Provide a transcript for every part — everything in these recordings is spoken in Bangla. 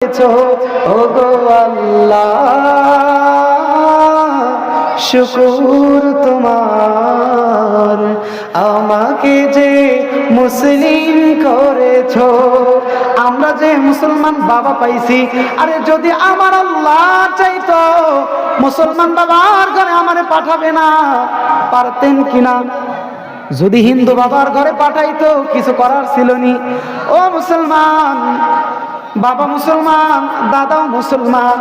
ওগো আল্লাহ শুকর তোমার, আমাকে যে মুসলিম করেছো। আমরা যে মুসলমান বাবা পাইছি, আরে যদি আমার আল্লাহ চাইতো মুসলমান বাবার ঘরে আমারে পাঠাবে না পারতেন কিনা? যদি হিন্দু বাবার ঘরে পাঠাইতো কিছু করার ছিল নি। ও মুসলমান, বাবা মুসলমান, দাদাও মুসলমান,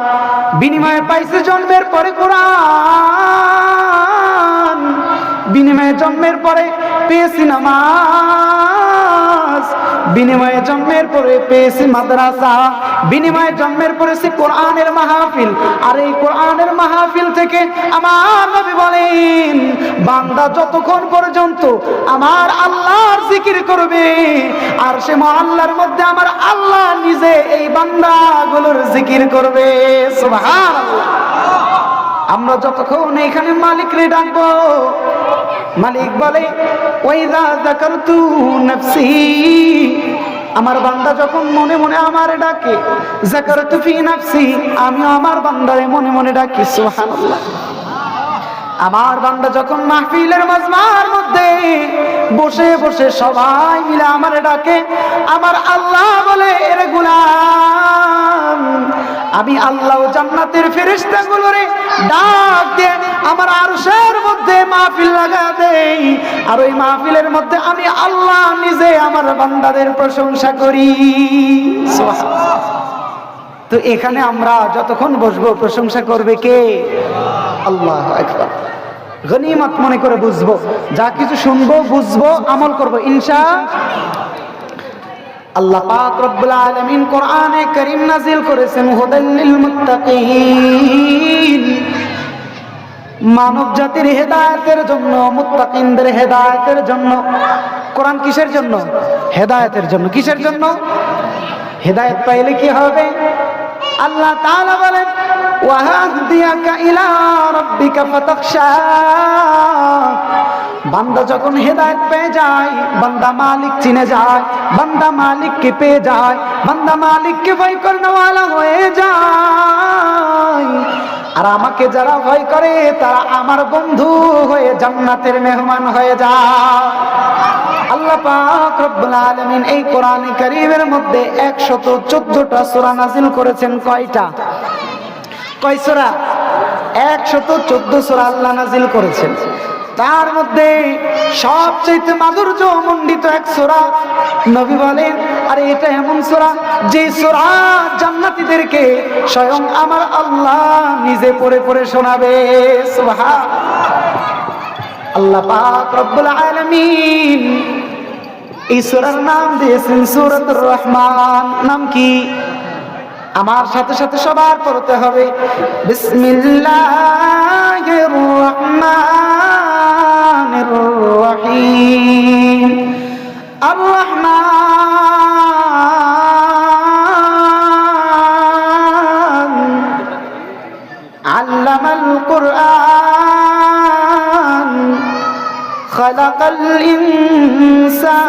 বিনিময়ে পাইছে জন্মের পরে কোরআন, বিনিময়ে জন্মের পরে পেয়েছি নামাজ, বিনিময়ে জন্মের পরে পেয়েছি মাদ্রাসা, বিনিময়ে জন্মের পরেছি কোরআনের মাহফিল। আর এই কোরআনের মাহফিল থেকে আমার নবী বলেন, বান্দা যতক্ষণ পর্যন্ত আমার আল্লাহর জিকির করবে আর সে আল্লাহর মধ্যে আমার আল্লাহ নিজে এই বান্দাগুলোর জিকির করবে। সুবহানাল্লাহ। আমরা যতক্ষণ এখানে মালিকরে ডাকবো, মালিক বলে ওয়াইযা যাকারতু নাফসি, আমার বান্দা যখন মনে মনে আমারে ডাকে, যাকারতু ফি নাফসি, আমি আমার বান্দারে মনে মনে ডাকি। সুবহানাল্লাহ। আমার বান্দা যখন মাহফিলের মাজমার মধ্যে বসে বসে সবাই মিলে আমারে ডাকে, আমার আল্লাহ বলে এর গোলাম, আমি আল্লাহ জান্নাতের ফেরেশতাগুলোরে ডাক দিয়ে আমার আরশের মধ্যে মাহফিল লাগা দেই, আর ওই মাহফিলের মধ্যে আমি আল্লাহ নিজে আমার বান্দাদের প্রশংসা করি। সুবহানাল্লাহ। তো এখানে আমরা যতক্ষণ বসবো প্রশংসা করবে কে? আল্লাহু আকবার। গনিমত মনে করে বুঝবো, যা কিছু শুনবো বুঝবো আমল করবো ইনশাআল্লাহ। আল্লাহ পাক রব্বুল আলামিন কোরআনে কারীম নাযিল করেছেন হুদাল লিল মুত্তাকিন, মানব জাতির হেদায়েতের জন্য, মুত্তাকিনদের হেদায়েতের জন্য। কোরআন কিসের জন্য? হেদায়েতের জন্য। কিসের জন্য? হেদায়েত পাইলে কি হবে? আল্লাহ তাআলা বলেন ওয়াহদিয়াকা ইলা রাব্বিকা ফাতাখশা, বান্দা যখন হেদায়েত পেয়ে যায়, বান্দা মালিক চিনে যায়, বান্দা মালিককে পেয়ে যায়, বান্দা মালিককে ভয় করনেওয়ালা হয়ে যায়। আর আমাকে যারা ভয় করে তারা আমার বন্ধু হয়ে জান্নাতের মেহমান হয়ে যায়। আল্লাহ পাক রব্বুল আলামিন এই কোরআনে কারীমের মধ্যে 114টা সূরা নাযিল করেছেন। কয়টা? কয় সূরা? 114 সূরা আল্লাহ নাযিল করেছেন। তার মধ্যে সবচেয়ে মাধুর্য মণ্ডিত এক সূরা, নবী বলেন আরে এটা এমন সূরা যে সূরা জান্নাতীদেরকে স্বয়ং আমার আল্লাহ নিজে পড়ে পড়ে শোনাবে। সুবহানাল্লাহ। আল্লাহ পাক রব্বুল আলামিন এই সূরার নাম দিয়েছেন সূরাতুর রহমান। নাম কি? আমার সাথে সাথে সবার পড়তে হবে, বিসমিল্লাহির রহমানির রহিম। আর রহমান আল্লামাল কুরআন খালাকাল ইনসান।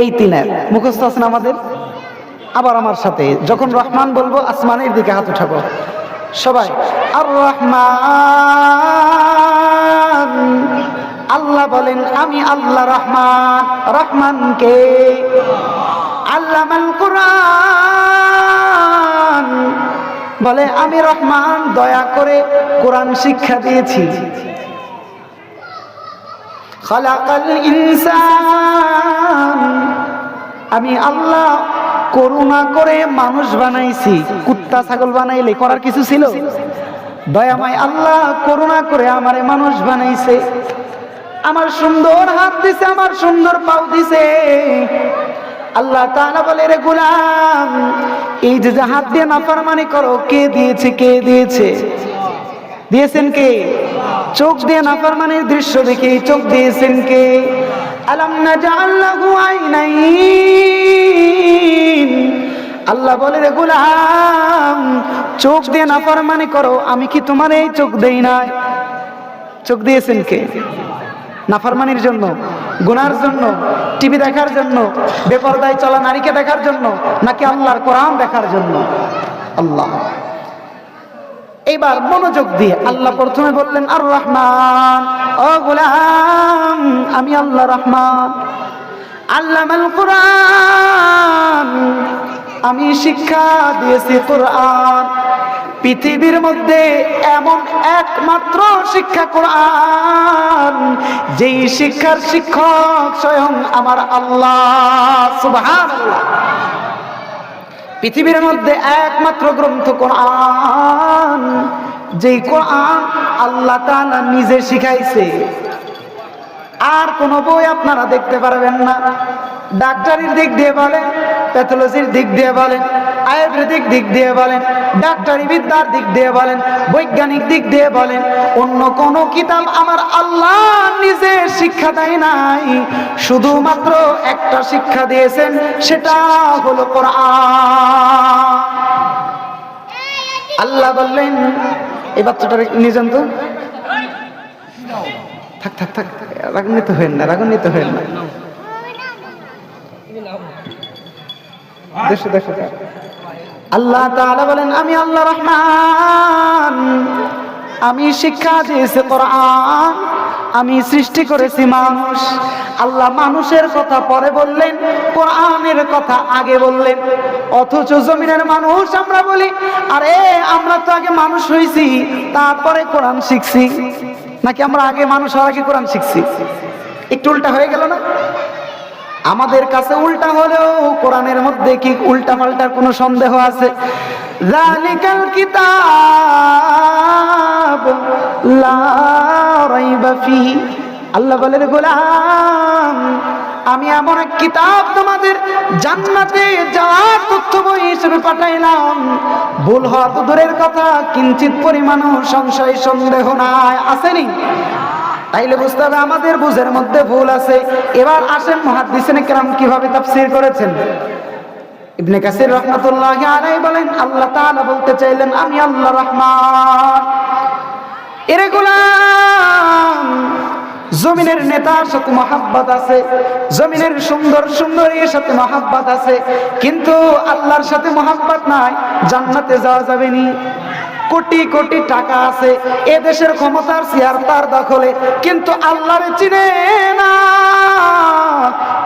এই তিনের মুখস্থ আছেন আমাদের? আবার আমার সাথে যখন রহমান বলবো আসমানের দিকে হাত উঠাবো সবাই। আর রহমান, আল্লাহ বলেন আমি আল্লাহ রহমান। রহমান কে? আল্লামাল কুরআন, বলে আমি রহমান দয়া করে কোরআন শিক্ষা দিয়েছি। খালাকাল ইনসান, আমি আল্লাহ করুণা করে মানুষ বানাইছি। কুত্তা ছাগল বানাইলে করার কিছু ছিল? দয়াময় আল্লাহ করুণা করে আমারে মানুষ বানাইছে। আমার সুন্দর হাত দিছে, আমার সুন্দর পাও দিছে। আল্লাহ তাআলা বলে রে গোলাম, এই যে হাত দিয়ে নাফরমানি করো, কে দিয়েছে? কে দিয়েছে? দিয়েছেন কে? চোখ দিয়ে নাফরমানির দৃশ্য দেখে চোখ দিয়েছেন কে? আলাম নাজআল লাহু আইনাইন, আল্লাহ বলে রে গোলাম চোখ দিয়ে নাফরমানি করো, আমি কি তোমার এই চোখ দেই নাই? চোখ দিয়েছেন কে? নাফরমানির জন্য। গুনার জন্য, টিভি দেখার জন্য, বেপরদায় চলা নারীকে দেখার জন্য, নাকি আল্লাহর কোরআন দেখার জন্য? আল্লাহ। এইবার মনোযোগ দিয়ে আল্লাহ প্রথমে বললেন আর রহমান, ও গোলাম আমি আল্লাহ রহমান, আল্লামাল কোরআন, আমি শিক্ষা দিয়েছি কোরআন। পৃথিবীর মধ্যে এমন একমাত্র শিক্ষা কোরআন, যেই শিক্ষার শিক্ষক স্বয়ং আমার আল্লাহ সুবহানাল্লাহ। পৃথিবীর মধ্যে একমাত্র গ্রন্থ কোরআন, যেই কোরআন আল্লাহ তাআলা নিজে শিখাইছে। আর কোন বই আপনারা দেখতে পারবেন না। ডাক্তারির দিক দিয়ে বলেন, প্যাথোলজির দিক দিয়ে বলেন, আয়ুর্বেদিক দিক দিয়ে বলেন, ডাক্তারি বিদ্যার দিক দিয়ে বলেন, বৈজ্ঞানিক দিক দিয়ে বলেন, অন্য কোন কিতাব আমার আল্লাহ নিজে শিক্ষা দেয় নাই। শুধুমাত্র একটা শিক্ষা দিয়েছেন, সেটা হলো কোরআন। আল্লাহ বললেন, এই বাচ্চাটা নিয়ে যান তো, থাক থাক থাক, রাগান্বিত হবেন না, রাগান্বিত হবেন না। আল্লাহ তাআলা বলেন, আমি আল্লাহ রহমান, আমি শিক্ষা দিয়েছি কোরআন, আমি সৃষ্টি করেছি মানুষ। আল্লাহ মানুষের কথা পরে বললেন, কোরআনের কথা আগে বললেন। অথচ জমিনের মানুষ আমরা বলি, আরে আমরা তো আগে মানুষ হইছি, তারপরে কোরআন শিখছি। নাকি আমরা আগে মানুষ হওয়ার আগে কোরআন শিখছি? একটু উল্টা হয়ে গেল না? আমাদের কাছে উল্টা হলেও কোরআনের মধ্যে কি উল্টা পাল্টার কোনো সন্দেহ আছে? যালিকাল কিতাব লা রাইবা ফিহি, আল্লাহ বলেন, গোলাম আমি এমন এক কিতাব তোমাদের জান্নাতে যাওয়ার তথ্য বই হিসেবে পাঠাইলাম। ভুল হওয়া তো দূরের কথা, কিঞ্চিত পরিমাণও সংশয় সন্দেহ নাই। আসেনি? তাইলে বুঝতে হবে আমাদের বুঝের মধ্যে ভুল আছে। এবার আসেন মুহাদ্দিসিনে কেরাম কিভাবে তাফসীর করেছেন। ইবনে কাসির রাহমাতুল্লাহি আলাইহি বলেন, আল্লাহ তাআলা বলতে চাইলেন, আমি আল্লাহ রহমান। এরে গোলাম, জমিনের নেতার সাথে মহাব্বত আছে, জমিনের সুন্দর সুন্দরীর সাথে মহাব্বত আছে, কিন্তু আল্লাহর সাথে মহাব্বত নাই, জান্নাতে যাওয়া যাবে নি। কোটি কোটি টাকা আছে, এ দেশের ক্ষমতার চেয়ার তার দখলে, কিন্তু আল্লাহরে চিনে না,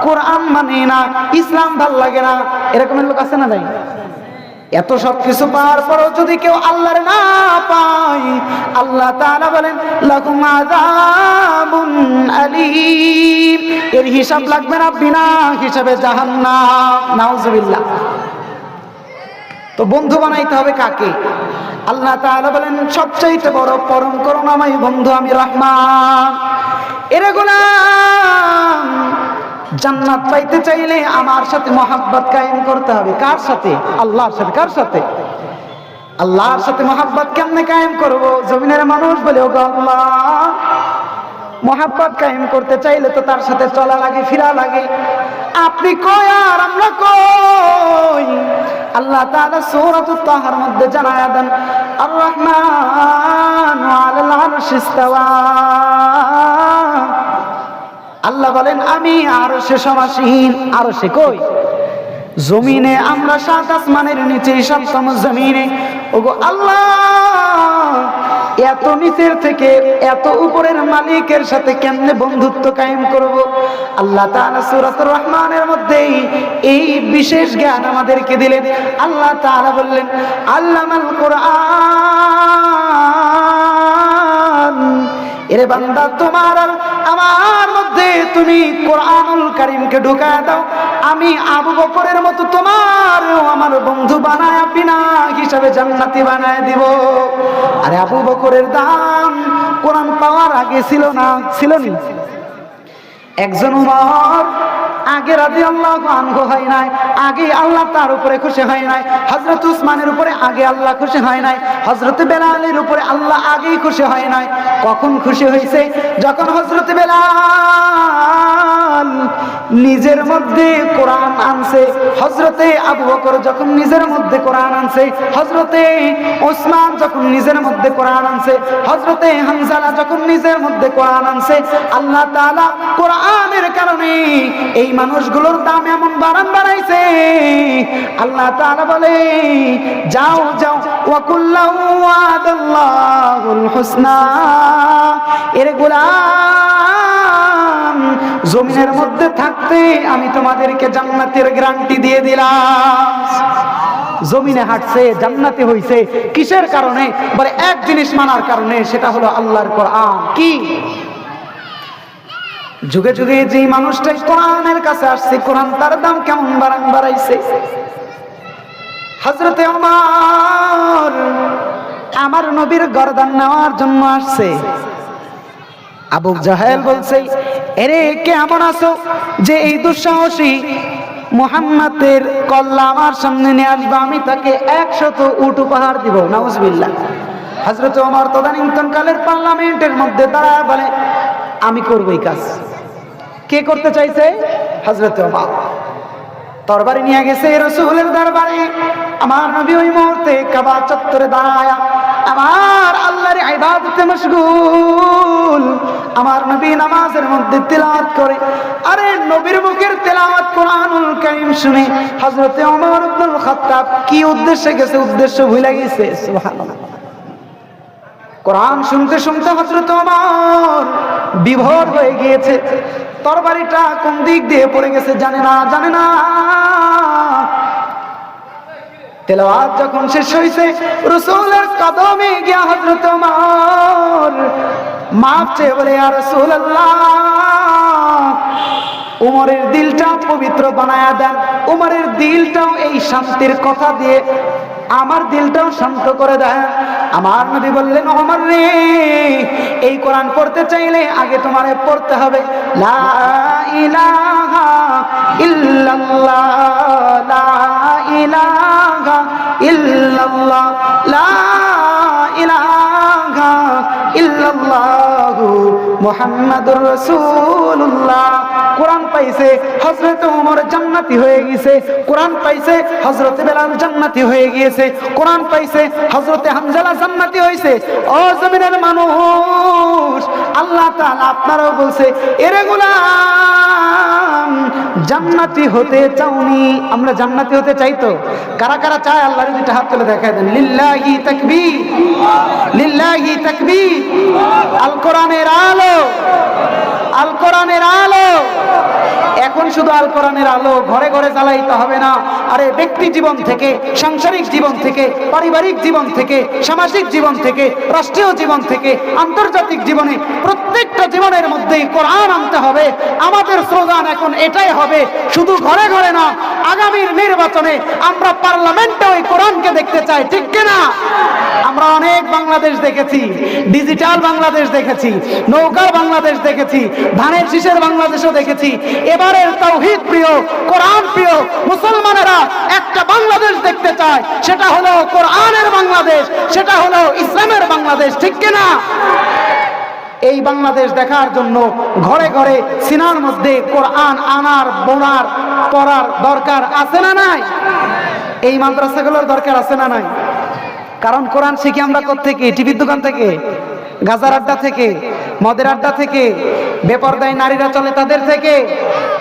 কোরআন মানে না, ইসলাম ভাল লাগে না। এরকমের লোক আছে না নাই? এত সব কিছু পাওয়ার পরও যদি কেউ আল্লাহর না পায়, আল্লাহ তাআলা বলেন, লাকুম আযাবুন আলীম, এর হিসাব লাগবে না, বিনা হিসাবে জাহান্নাম। নাউজুবিল্লাহ। তো বন্ধু বানাইতে হবে কাকে? আল্লাহ তাআলা বলেন, সবচাইতে বড় পরম করুণাময় বন্ধু আমি রহমান। এরে গোলাম, জান্নাত পাইতে চাইলে আমার সাথে মহাব্বত কায়েম করতে হবে। কার সাথে? আল্লাহর সাথে। কার সাথে? আল্লাহর সাথে মহাব্বত কেমনে কায়েম করব? জমিনের মানুষ বলে, ওগো আল্লাহ, মহাব্বত কায়েম করতে চাইলে তো তার সাথে চলা লাগে, ফিরা লাগে। আপনি কই আর আমরা কই? আল্লাহ তাআলা সূরাতুত তাহার মধ্যে জানায়া দেন, আর রহমান আলাল আরশি ইস্তাওয়া। আল্লাহ বলেন, আমি আরশে সমাসীন। আরশে কই? জমিনে। আমরা সাত আসমানের নিচে, সপ্তম জমিনে। ওগো আল্লাহ, এত নিচের থেকে এত উপরের মালিকের সাথে কেমনে বন্ধুত্ব কায়েম করব? আল্লাহ তাআলা সূরাতুর রহমানের মধ্যে এই বিশেষ জ্ঞান আমাদেরকে দিলেন। আল্লাহ তাআলা বললেন, আল্লামাল কোরআন। এরে বান্দা, তোমার আর আমার মধ্যে তুমি কোরআনুল কারীমকে ঢুকায় দাও, আমি আবু বকরের মতো তোমারও আমার বন্ধু বানায় বিনা হিসাবে জান্নাতি বানায় দিব। আরে আবু বকরের দাম কোরআন পাওয়ার আগে ছিল না? ছিল নি? একজন উমর আগে রাদিয়াল্লাহু আনহু হয় নাই, আগে আল্লাহ তার উপরে খুশি হয় নাই। হযরত উসমানের উপরে আগে আল্লাহ খুশি হয় নাই। হযরত বেলালের উপরে আল্লাহ আগেই খুশি হয় নাই। কখন খুশি হয়েছে? যখন হযরত বেলাল নিজের মধ্যে কোরআন আনছে, হযরতে আবু বকর যখন নিজের মধ্যে কোরআন আনছে, হযরতে ওসমান যখন নিজের মধ্যে কোরআন আনছে, হযরতে হামজালা যখন নিজের মধ্যে কোরআন আনছে, আল্লাহ তাআলা কোরআনের কারণে এই মানুষগুলোর দাম এমন বাড়াইছে। আল্লাহ তাআলা বলে, যাও যাও, ওয়া কুল্লাহু ওয়াদাল্লাহুল হুসনা, এর গোলাম জমিনের মধ্যে থাকতে আমি তোমাদেরকে জান্নাতের গ্যারান্টি দিয়ে দিলাম। জমিনে হাঁটছে, জান্নাতি হইছে কিসের কারণে? বলে এক জিনিস মানার কারণে, সেটা হলো আল্লাহর কোরআন। কি? যুগে যুগে যে মানুষটাই কোরআনের কাছে আসছে, কোরআন তার দাম কেমন বাড়াইছে। হযরতে ওমর আমার নবীর গর্দান নেওয়ার জন্য আসছে। আবু জাহেল বলছে, এরে কেমন আছো যে এই দুঃসাহসী মুহাম্মাদের কল্লা আমার সামনে নিয়ে আসবে, আমি তাকে 100 উট উপহার দিব। নাউজুবিল্লাহ। হযরত ওমর তদানীন্তন কালের পার্লামেন্টের মধ্যে দাঁড়ায় বলে, আমি করব এই কাজ। কে করতে চাইছে? হযরত ওমর। তরবারি নিয়ে গেছে রাসূলের দরবারে। আমার নবী ওই মুহূর্তে কাবা চত্বরে দাঁড়ায়া আমার আল্লাহর ইবাদতে মশগুল। আমার নবী নামাজের মধ্যে তিলাওয়াত করে। আরে নবীর মুখের তিলাওয়াত কোরআনুল কারীম শুনে হযরতে ওমর ইবনুল খাত্তাব কি উদ্দেশ্যে গেছে, উদ্দেশ্য ভুলে গেছে। সুবহানাল্লাহ। কোরআন শুনতে শুনতে হযরত ওমর বিভোর হয়ে গিয়েছে। তরবারিটা কোন দিক দিয়ে পড়ে গেছে জানে না। তেলাওয়াত যখন শেষ হয়েছে, রাসূলের কদমে গিয়া হযরত ওমর মাফ চেয়ে বলে, ইয়া রাসূলুল্লাহ, উমরের দিলটা পবিত্র বানায়া দেন। উমরের দিলটাও এই শান্তির কথা দিয়ে আমার দিলটাও শান্ত করে দেন। আমার নবী বললেন, ওমর রে, এই কোরআন পড়তে চাইলে আগে তোমারে পড়তে হবে লা ইলাহা ইল্লাল্লাহ, লা ইলাহা ইল্লাল্লাহ, লা ইলাহা ইল্লাল্লাহ মুহাম্মাদুর রাসূলুল্লাহ। কোরআন পাইছে হযরত ওমর জান্নাতি হয়ে গিয়েছে। কোরআন পাইছে হযরত বেলাল জান্নাতি হয়ে গিয়েছে। কোরআন পাইছে হযরত হামজালা জান্নাতি হয়েছে। ও জমিনের মানুষ, আল্লাহ তাআলা আপনারাও বলছে, এরে গোলাম জান্নাতি হতে চাওনি? আমরা জান্নাতি হতে চাই তো? কারা কারা চায়? আল্লাহর দুইটা হাত তুলে দেখায় দেন। লিল্লাহি তাকবীর, লিল্লাহি তাকবীর। আল কোরআনের আলো, আল কোরআনের আলো। এখন শুধু আল কোরআনের আলো ঘরে ঘরে জ্বালাইতে হবে না। আরে ব্যক্তি জীবন থেকে, সাংসারিক জীবন থেকে, পারিবারিক জীবন থেকে, সামাজিক জীবন থেকে, রাষ্ট্রীয় জীবন থেকে, আন্তর্জাতিক জীবনে, প্রত্যেকটা জীবনের মধ্যেই কোরআন আনতে হবে। আমাদের স্লোগান এখন এটাই হবে, শুধু ঘরে ঘরে না, আগামীর নির্বাচনে আমরা পার্লামেন্টে ওই কোরআনকে দেখতে চাই। ঠিক কিনা? আমরা অনেক বাংলাদেশ দেখেছি, ডিজিটাল বাংলাদেশ দেখেছি, নৌকার বাংলাদেশ দেখেছি, ধানের শীষের বাংলাদেশও দেখেছি। এবারের তাওহীদ প্রিয়, কোরআন প্রিয় মুসলমানেরা একটা বাংলাদেশ দেখতে চায়, সেটা হলো কোরআনের বাংলাদেশ, সেটা হলো ইসলামের বাংলাদেশ। ঠিক কিনা? এই বাংলাদেশ দেখার জন্য ঘরে ঘরে সিনার মধ্যে কোরআন আনার, বোনার, পড়ার দরকার আছে না নাই? এই মাদ্রাসাগুলোর দরকার আছে না নাই? কারণ কোরআন শিখি আমরা কোত্থেকে? টিভির দোকান থেকে, গাজার আড্ডা থেকে, মদের আড্ডা থেকে, বেপরদায় নারীরা চলে তাদের থেকে,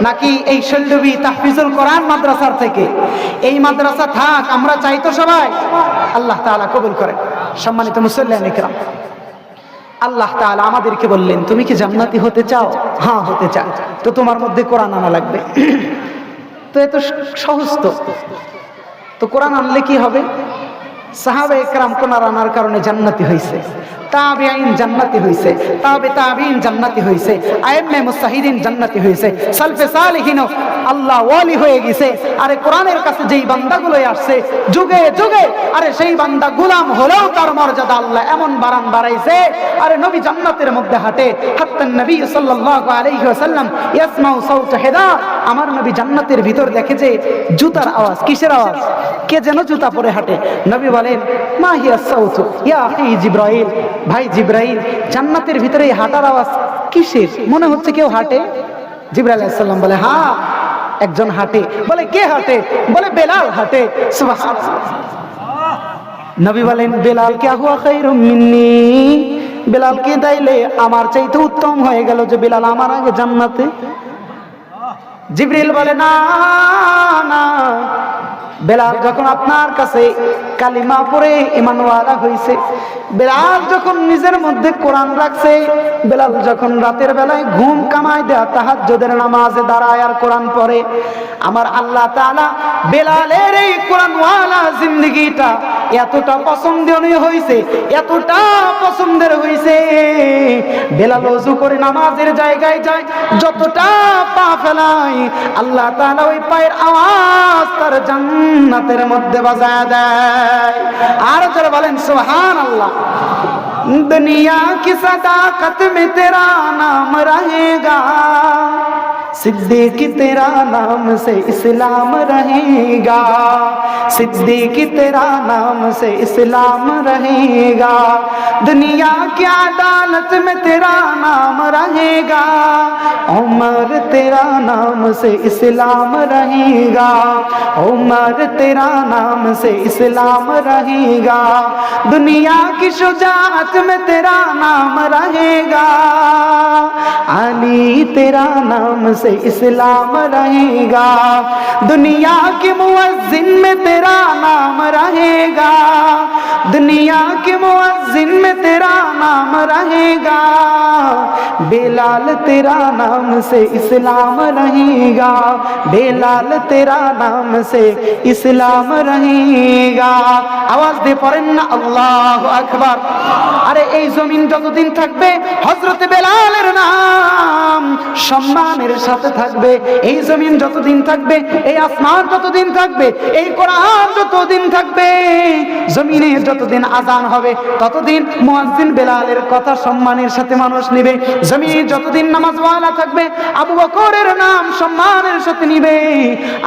নাকি এই শৈলবী তাহফিজুল কোরআন মাদ্রাসার থেকে? এই মাদ্রাসা থাক, আমরা চাই তো সবাই। আল্লাহ তাআলা কবুল করেন। সম্মানিত মুসল্লিয়ান ইকরাম, আল্লাহ তাআলা আমাদেরকে বললেন, তুমি কি জান্নাতি হতে চাও? হ্যাঁ, হতে চাও। তো তোমার মধ্যে কোরআন আনা লাগবে। তো এত সহজ তো কোরআন আনলে কি হবে? সাহাবায়ে কেরাম কোরআন আনার কারণে জান্নাতি হয়েছে, তাবিঈন জান্নাতি হয়েছে, তাবিঈন জান্নাতি হয়েছে, আইম্মে মুজতাহিদিন জান্নাতি হয়েছে, সালফে সালেহিনও আল্লাহ ওয়ালি হয়ে গেছে। আরে কোরআনের কাছে যেই বান্দাগুলো আসছে যুগে যুগে, আরে সেই বান্দা গোলাম হলেও তার মর্যাদা আল্লাহ এমন বাড়াইছে। আরে নবী জান্নাতের মধ্যে হাঁটে, হাত্তান নবী সাল্লাল্লাহু আলাইহি ওয়াসাল্লাম ইয়াসমাউ সাউত হিদা। আমার নবী জান্নাতের ভিতর দেখেছে জুতার আওয়াজ। কিসের আওয়াজ? কে যেন জুতা পরে হাঁটে। নবী বলেন, মা হিয়া সাউতু ইয়া আখি জিবরাইল, ভাই জিবরাইল, জান্নাতের ভিতরে এই হাঁটার আওয়াজ কিসের? মনে হচ্ছে কেউ হাঁটে। জিবরাইল আলাইহিস সালাম বলে হ্যাঁ একজন হাঁটে। বলে কে হাঁটে? বলে বেলাল হাঁটে। সুবহানাল্লাহ। নবী বলেন বেলাল কে হুয়া খায়রুম মিন্নি, বেলালকে দাইলে আমার চাইতে উত্তম হয়ে গেল যে বেলাল আমার আগে জান্নাতে। জিবরিল বলে না না, বেলাল যখন আপনার কাছে কালিমা পড়ে ঈমানওয়ালা হইছে, বেলাল যখন নিজের মধ্যে কোরআন রাখছে, বেলাল যখন রাতের বেলায় ঘুম কামায় দেয়া তাহাজ্জুদের নামাজে দাঁড়ায় আর কোরআন পড়ে, আমার আল্লাহ তাআলা বেলালের এই কোরআনওয়ালা জিন্দেগিটা এতটা পছন্দনীয় হইছে, এতটা পছন্দের হইছে, বেলাল ওযু করে নামাজের জায়গায় যায়, যতটা পা ফেলায় আল্লাহ তাআলা ওই পায়ের আওয়াজ তার জান্নাতের মধ্যে বাজায় দেয়। আর যারা বলেন সুবহানাল্লাহ। दुनिया की सदाकत में तेरा नाम रहेगा, सिद्दीकी तेरा नाम से इस्लाम रहेगा, सिद्दीकी तेरा नाम से इस्लाम रहेगा, दुनिया की अदालत में तेरा नाम रहेगा, उमर तेरा नाम से इस्लाम रहेगा, उमर तेरा नाम से इस्लाम रहेगा, दुनिया की शुजाअत में तेरा नाम रहेगा, अली तेरा नाम से इस्लाम रहेगा, दुनिया के मुअज्जिन में तेरा नाम रहेगा, दुनिया के मुअज्जिन में तेरा नाम रहेगा, बेलाल तेरा नाम से इस्लाम रहेगा, बेलाल तेरा नाम से इस्लाम रहेगा। आवाज दे पड़ेन ना আল্লাহু আকবার। আরে এই জমিন যতদিন থাকবে হযরত বেলালের নাম সম্মানের সাথে থাকবে, এই জমিন যতদিন থাকবে, এই আসমান যতদিন থাকবে, এই কোরআন যতদিন থাকবে, জমিনে যতদিন আজান হবে ততদিন মুয়াজ্জিন বেলালের কথা সম্মানের সাথে মানুষ নেবে, জমিনে যতদিন নামাজওয়ালা থাকবে আবু বকরের নাম সম্মানের সাথে নিবে।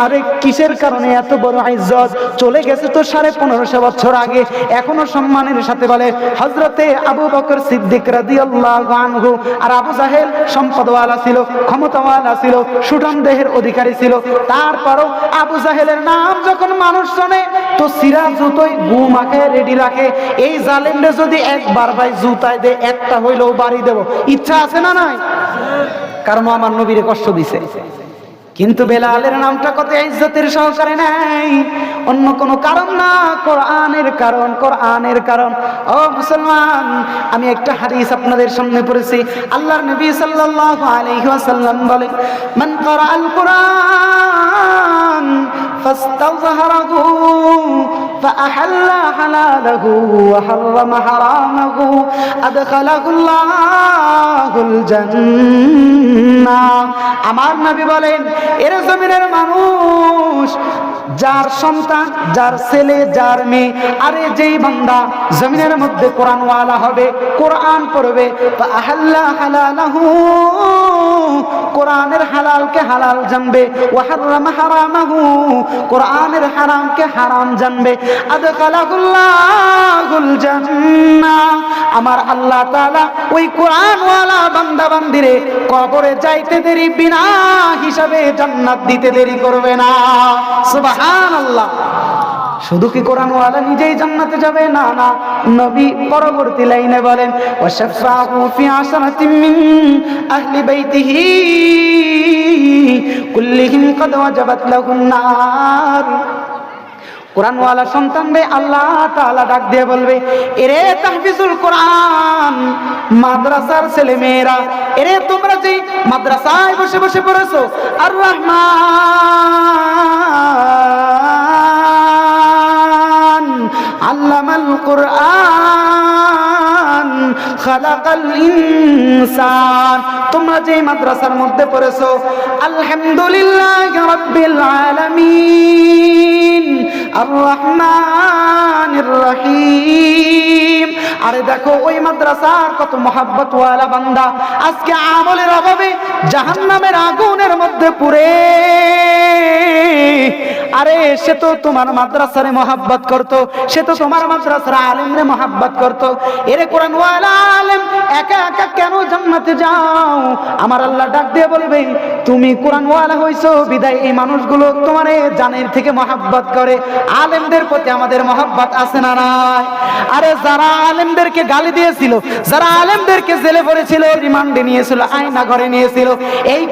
আরে কিসের কারণে এত বড় ইজ্জত? চলে গেছে তো 1550 বছর আগে, এখনো সম্মানের সাথে বলে হযরতে আবু বকর সিদ্দিক রাদিয়াল্লাহু আনহু। আর আবু জাহেল সম্পদওয়ালা ছিল, ক্ষমতাওয়ালা ছিল, সুঠাম দেহের অধিকারী ছিল, তারপরও আবু জাহেলের নাম যখন মানুষ শোনে তো সিরা জুতোয় গু মাখে রেডি রাখে, এই জালেমরে যদি একবার ভাই জুতায় দে একটা হইলেও বাড়ি দেব, ইচ্ছা আছে না নাই? কারণ আমার নবীরে কষ্ট দিছে। কিন্তু বেলালের নামটা কত ইজ্জতের সহকারে নাই, অন্য কোনো কারণ না, কোরআনের কারণ, কোরআনের কারণ। ও মুসলমান, আমি একটা হাদিস আপনাদের সামনে পড়েছি। আল্লাহর নবী সাল্লাল্লাহু আলাইহি ওয়াসাল্লাম বলেন, মান ক্বারাআল কুরআন ফাস্তাযহারাহু ফাআহাল্লা হালালাহু ওয়া হারামা হারামাহু আদখালাহুল্লাহুল জান্নাহ। আমার নবী বলেন, এর জমিনের মানুষ, যার সন্তান, যার ছেলে, যার মেয়ে, আরে যেই বান্দা জমিনের মধ্যে কোরআনওয়ালা হবে, কোরআন পড়বে, ফাআহাল্লা হালালাহু, কোরআনের হালালকে হালাল জানবে, ওয়া হারামা হারামাহু, কোরআনের হারামকে হারাম জানবে, আদখালাহুল্লাহুল জান্নাহ, আমার আল্লাহ তাআলা ওই কোরআনওয়ালা বান্দা বান্দিরে কবরে যাইতে দেরি বিনা হিসাবে জান্নাত দিতে দেরি করবে না। সুবহানাল্লাহ। শুধু কি কোরআনওয়ালা নিজেই জান্নাতে যাবে? না না, নবী পরবর্তী লাইনে বলেন, ওয়াশাফাহু ফি আশরাতিন মিন আহলি বাইতিহি কুল্লিহিম ক্বাদ ওয়াজাবাত লাহুন নার। কোরআনওয়ালা সন্তানদের আল্লাহ তাআলা ডাক দিয়ে বলবে, এরে তাহফিজুল কোরআন মাদ্রাসার ছেলে মেয়েরা, এরে তোমরা যে মাদ্রাসায় বসে বসে পড়েছো, আর রহমান আল্লামাল কোরআন খালাকাল ইনসান, তোমরা যে মাদ্রাসার মধ্যে পড়েছো, আলহামদুলিল্লাহি রাব্বিল আলামিন আর রহমানির রহিম। আরে দেখো ওই মাদ্রাসার কত মহব্বতওয়ালা বান্দা আজকে আমলের অভাবে জাহান্নামের আগুনের মধ্যে পুড়ে আরে সে তো তোমার মাদ্রাসারে মহব্বত করত, সে তো তোমার মাদ্রাসার আলেমরে মহব্বত করত। এরে কোরআন ওয়ালা আলেম একা একা কেন জান্নাতে যাও? আমার আল্লাহ ডাক দিয়ে বলবে, তুমি কোরআন ওয়ালা হইছো বিদায় এই মানুষগুলো তোমারে জানের থেকে মহব্বত করে। আলেমদের প্রতি আমাদের মহব্বত আছে না নাই? আরে যারা আলেমদেরকে গালি দিয়েছিল, যারা আলেমদেরকে জেলে ভরেছিল, রিমান্ডে নিয়েছিল, আয়না ঘরে নিয়েছিল, এই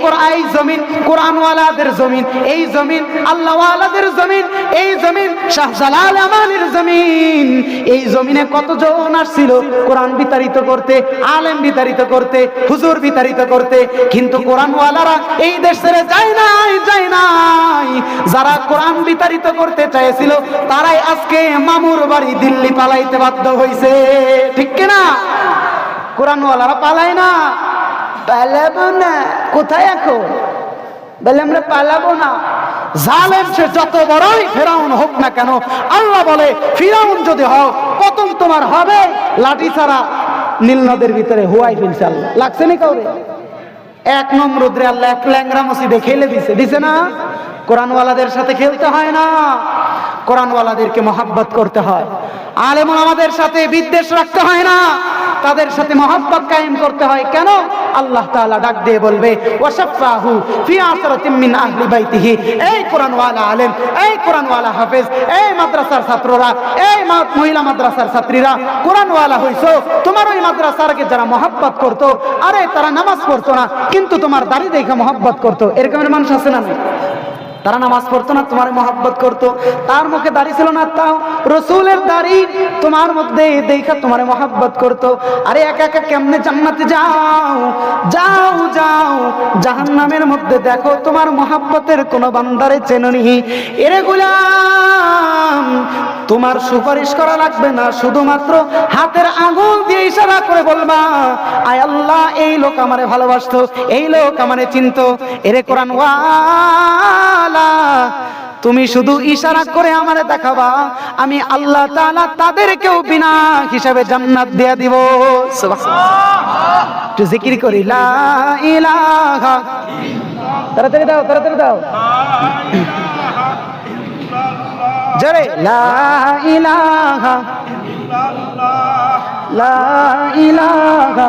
জমিন কোরআন ওয়ালাদের জমিন, এই জমিন আল্লাহ ওয়ালাদের জমিন, এই জমিন শাহজালাল আমানের জমিন। এই জমিনে কতজন আসছিল কোরআন বিতাড়িত করতে, আলেম বিতাড়িত করতে, হুজুর বিতাড়িত করতে, কিন্তু কোরআন ওয়ালারা এই দেশ ছেড়ে যায় নাই, যায় নাই। যারা কোরআন বিতাড়িত করতে চাইছিল তারাই আজকে মামুর বাড়ি দিল্লি পালাইতে বাধ্য হইছে, ঠিক কিনা? কোরআন ওয়ালারা পালায় না, পালাবো না। কোথায় এখন? বলে আমরা পালাবো না। জালেম সে যত বড়ই ফেরাউন হোক না কেন, আল্লাহ বলে ফিরাউন যদি হও পতন তোমার হবে লাঠি ছাড়া নীল নদের ভিতরে হুয়াই ফেলছে আল্লাহ। লাগছে না কাউরে? এক নমরুদরে আল্লাহ এক ল্যাংরা মসজিদে খেলে দিছে, দিছে না? কোরআনওয়ালাদের সাথে খেলতে হয় না, কোরআনওয়ালাদেরকে মহব্বত করতে হয়। আলেম ওলামাদের সাথে বিদ্বেষ রাখতে হয় না, তাদের সাথে মহব্বত কায়েম করতে হয়। কেন? আল্লাহ তাআলা ডাক দিয়ে বলবে, ওয়াশাফাহু ফি আসরাতিন মিন আহলি বাইতিহি। এই কোরআনওয়ালা আলেম, এই কোরআনওয়ালা হাফেজ, এই মাদ্রাসার ছাত্ররা, এই মহিলা মাদ্রাসার ছাত্রীরা কোরআনওয়ালা হইছো। তোমার ওই মাদ্রাসারকে যারা মহব্বত করতো, আরে তারা নামাজ পড়তো না কিন্তু তোমার দাড়ি দেখে মহব্বত করতো, এরকমের মানুষ আছে না? তারা নামাজ পড়তো না, তোমার মহব্বত করতো। তার মুখে দাড়ি ছিল না, তাও রসুলের দাড়ি তোমার মধ্যে দেখা তোমার মহব্বত করতো। আরে একা একা কেমনে জান্নাতে যাও? যাও যাও, জাহান্নামের মধ্যে দেখো তোমার মহব্বতের কোন বান্দারে চেননি। এরে গোলাম, তোমার সুপারিশ করা লাগবে না, শুধুমাত্র হাতের আঙুল দিয়ে ইশারা করে বলবা, আয় আল্লাহ এই লোক আমারে ভালোবাসতো, এই লোক আমারে চিনতো। এরে কোরআন ওয়ালা, তুমি শুধু ইশারা করে আমারে দেখাবা, আমি আল্লাহ তাআলা তাদেরকেও বিনা হিসাবে জান্নাত দিয়ে দিব। সুবহানাল্লাহ। একটু জিকির করি, লা ইলাহা, তাড়াতাড়ি দাও, তাড়াতাড়ি দাও, জোরে, লা ইলাহা লা ইলাহা,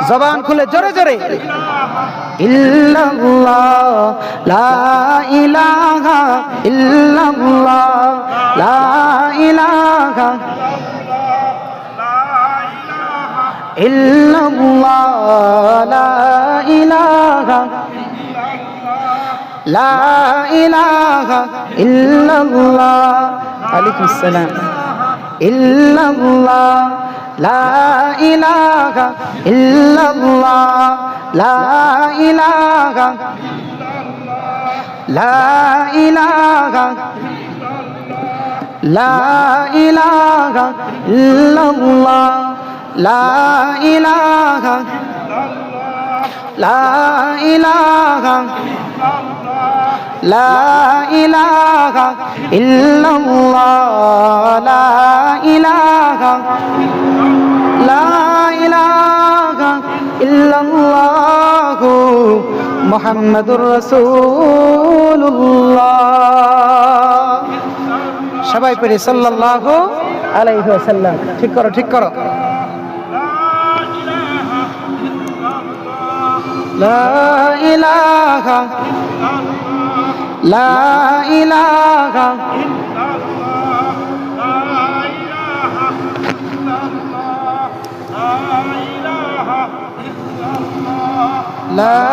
জবান খুলে জোরে জোরে, ইল্লাল্লাহ লা ইলাহা ইল্লাল্লাহ লা ইলাহা ইল্লাল্লাহ লা ইলাহা লা ইলাহা ইল্লাল্লাহ। আলাইকুম আসসালাম। ইল্লাল্লাহ লা ইলাহা ইল্লাল্লাহ লা ইলাহা লা ইলাহা লা ইলাহা ইল্লাল্লাহ লা ইলাহা লা ইলাহা লা ইলাহা ইল্লাল্লাহ লা ইলাহা লা ইলাহা ইল্লাল্লাহু মুহাম্মাদুর রাসূলুল্লাহ। সবাই পড়ে সাল্লাল্লাহু আলাইহি ওয়াসাল্লাম। ঠিক করো, ঠিক করো। লা ইলাহা লা ইলাহা লা